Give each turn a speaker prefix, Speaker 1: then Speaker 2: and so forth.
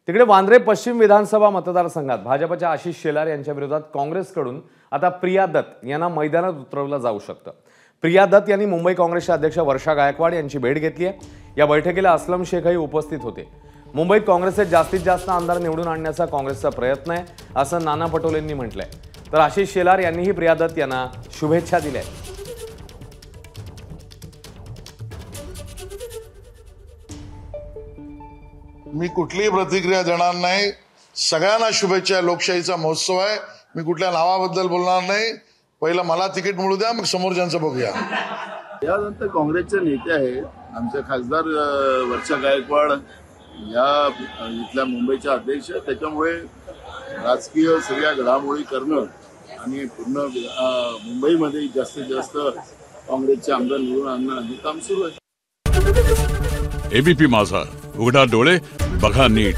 Speaker 1: तिकडे वांद्रे पश्चिम विधानसभा मतदारसंघात भाजपच्या आशिष शेलार यांच्या विरोधात काँग्रेसकडून आता प्रिया दत्त यांना मैदानात उतरवलं जाऊ शकतं। प्रिया दत्त यांनी मुंबई काँग्रेसच्या अध्यक्ष वर्षा गायकवाड यांची भेट घेतली आहे। या बैठकीला असलम शेखही उपस्थित होते। मुंबईत काँग्रेसचे जास्तीत जास्त आमदार निवडून आणण्याचा काँग्रेसचा प्रयत्न आहे असं नाना पटोलेंनी म्हटलंय। तर आशिष शेलार यांनीही प्रिया दत्त यांना शुभेच्छा दिल्या।
Speaker 2: मी कुठलीही प्रतिक्रिया देणार नाही। सगळ्यांना शुभेच्छा। लोकशाहीचा महोत्सव आहे। मी कुठल्या नावाबद्दल बोलणार नाही। पहिलं मला तिकीट मिळू द्या, मग समोरच्यांचं बघूया।
Speaker 3: यानंतर काँग्रेसचे नेते आहेत आमचे खासदार वर्षा गायकवाड या इथल्या मुंबईच्या अध्यक्ष, त्याच्यामुळे राजकीय सगळ्या घडामोडी करणं आणि पूर्ण मुंबईमध्ये जास्तीत जास्त काँग्रेसचे आमदार निवडून आणणं हे काम सुरू आहे।
Speaker 4: एबीपी माझा, उघडा डोळे बघा नीट।